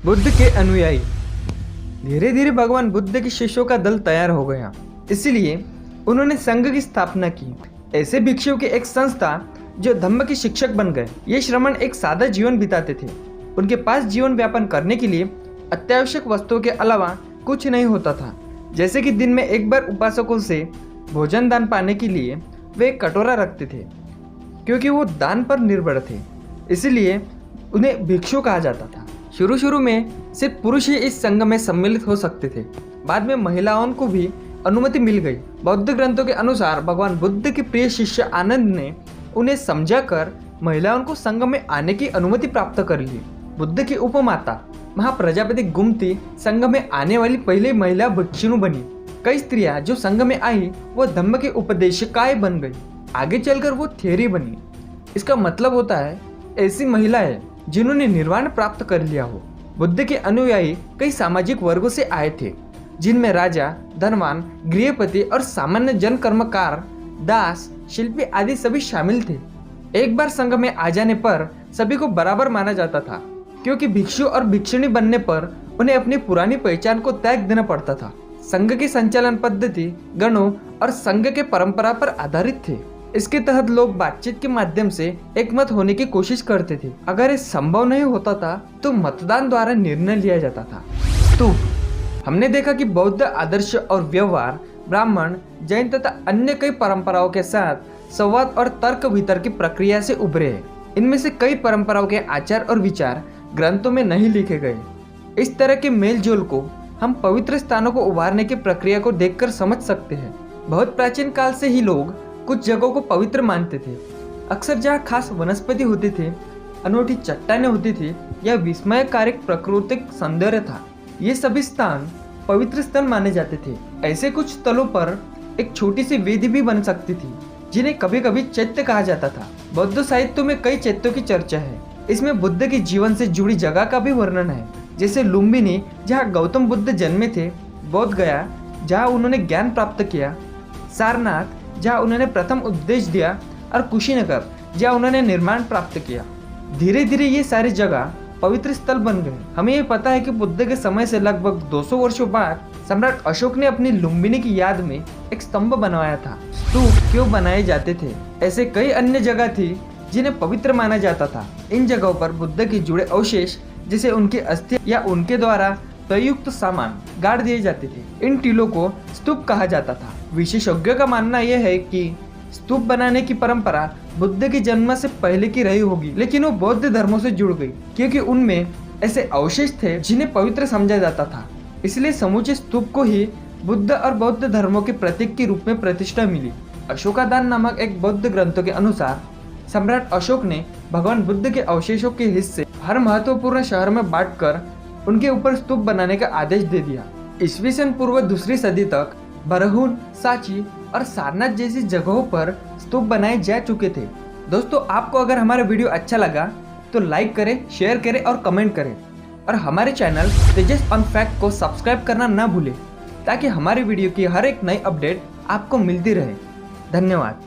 बुद्ध के अनुयायी। धीरे धीरे भगवान बुद्ध के शिष्यों का दल तैयार हो गया, इसलिए उन्होंने संघ की स्थापना की। ऐसे भिक्षुओं की एक संस्था जो धम्म के शिक्षक बन गए। ये श्रमण एक सादा जीवन बिताते थे। उनके पास जीवन व्यापन करने के लिए अत्यावश्यक वस्तुओं के अलावा कुछ नहीं होता था। जैसे कि दिन में एक बार उपासकों से भोजन दान पाने के लिए वे एक कटोरा रखते थे, क्योंकि वो दान पर निर्भर थे, इसलिए उन्हें भिक्षु कहा जाता था। शुरू में सिर्फ पुरुष ही इस संघ में सम्मिलित हो सकते थे। बाद में महिलाओं को भी अनुमति मिल गई। बौद्ध ग्रंथों के अनुसार भगवान बुद्ध के प्रिय शिष्य आनंद ने उन्हें समझाकर महिलाओं को संघ में आने की अनुमति प्राप्त कर ली। बुद्ध की उपमाता महाप्रजापति गुमती संघ में आने वाली पहली महिला भिक्षुणी बनी। कई स्त्रियां जो संघ में आई वो धम्म के उपदेशिकाएं बन गई। आगे चलकर वो थेरी बनी। इसका मतलब होता है ऐसी महिलाएं जिन्होंने निर्वाण प्राप्त कर लिया हो। बुद्ध के अनुयायी कई सामाजिक वर्गों से आए थे, जिनमें राजा, धनवान, गृहपति और सामान्य जन, कर्मकार, दास, शिल्पी आदि सभी शामिल थे। एक बार संघ में आ जाने पर सभी को बराबर माना जाता था, क्योंकि भिक्षु और भिक्षुणी बनने पर उन्हें अपनी पुरानी पहचान को त्याग देना पड़ता था। संघ की संचालन पद्धति गणों और संघ के परंपरा पर आधारित थे। इसके तहत लोग बातचीत के माध्यम से एकमत होने की कोशिश करते थे। अगर ये संभव नहीं होता था तो मतदान द्वारा निर्णय लिया जाता था। स्तूप। हमने देखा कि बौद्ध आदर्श और व्यवहार ब्राह्मण, जैन तथा अन्य कई परंपराओं के साथ संवाद और तर्क वितर्क की प्रक्रिया से उभरे हैं। इनमें से कई परंपराओं के आचार और विचार ग्रंथों में नहीं लिखे गए। इस तरह के मेलजोल को हम पवित्र स्थानों को उभारने की प्रक्रिया को देखकर समझ सकते हैं। बहुत प्राचीन काल से ही लोग कुछ जगहों को पवित्र मानते थे। अक्सर जहाँ खास वनस्पति होती थी, अनूठी चट्टानें होती थी या विस्मयकारक प्राकृतिक सौंदर्य था, ये सभी स्थान पवित्र स्थल माने जाते थे। ऐसे कुछ स्थलों पर एक छोटी सी वेदी भी बन सकती थी, जिन्हें कभी कभी चैत्य कहा जाता था। बौद्ध साहित्य में कई चैत्यों की चर्चा है। इसमें बुद्ध के जीवन से जुड़ी जगह का भी वर्णन है, जैसे लुम्बिनी जहाँ गौतम बुद्ध जन्मे थे, बोध गया जहाँ उन्होंने ज्ञान प्राप्त किया, सारनाथ जहाँ उन्होंने प्रथम उपदेश दिया और कुशीनगर जहाँ उन्होंने निर्माण प्राप्त किया। धीरे धीरे ये सारी जगह पवित्र स्थल बन गए। हमें ये पता है कि बुद्ध के समय से लगभग 200 वर्षों बाद सम्राट अशोक ने अपनी लुम्बिनी की याद में एक स्तंभ बनवाया था। स्तूप क्यों बनाए जाते थे? ऐसे कई अन्य जगह थी जिन्हें पवित्र माना जाता था। इन जगहों पर बुद्ध के जुड़े अवशेष जैसे उनकी अस्थि या उनके द्वारा प्रयुक्त सामान गाड़ दिए जाते थे। इन टीलों को स्तूप कहा जाता था। विशेषज्ञों का मानना यह है कि स्तूप बनाने की परंपरा बुद्ध के जन्म से पहले की रही होगी, लेकिन वो बौद्ध धर्मों से जुड़ गई, क्योंकि उनमें ऐसे अवशेष थे जिन्हें पवित्र समझा जाता था। इसलिए समूचे स्तूप को ही बुद्ध और बौद्ध धर्मों के प्रतीक के रूप में प्रतिष्ठा मिली। अशोकादान नामक एक बौद्ध ग्रंथों के अनुसार सम्राट अशोक ने भगवान बुद्ध के अवशेषों के हिस्से हर महत्वपूर्ण शहर में बांटकर उनके ऊपर स्तूप बनाने का आदेश दे दिया। ईस्वी सन पूर्व 2री सदी तक बरहुन, सांची और सारनाथ जैसी जगहों पर स्तूप बनाए जा चुके थे। दोस्तों, आपको अगर हमारा वीडियो अच्छा लगा तो लाइक करें, शेयर करें और कमेंट करें, और हमारे चैनल तेजस ऑन फैक्ट को सब्सक्राइब करना ना भूलें, ताकि हमारे वीडियो की हर एक नई अपडेट आपको मिलती रहे। धन्यवाद।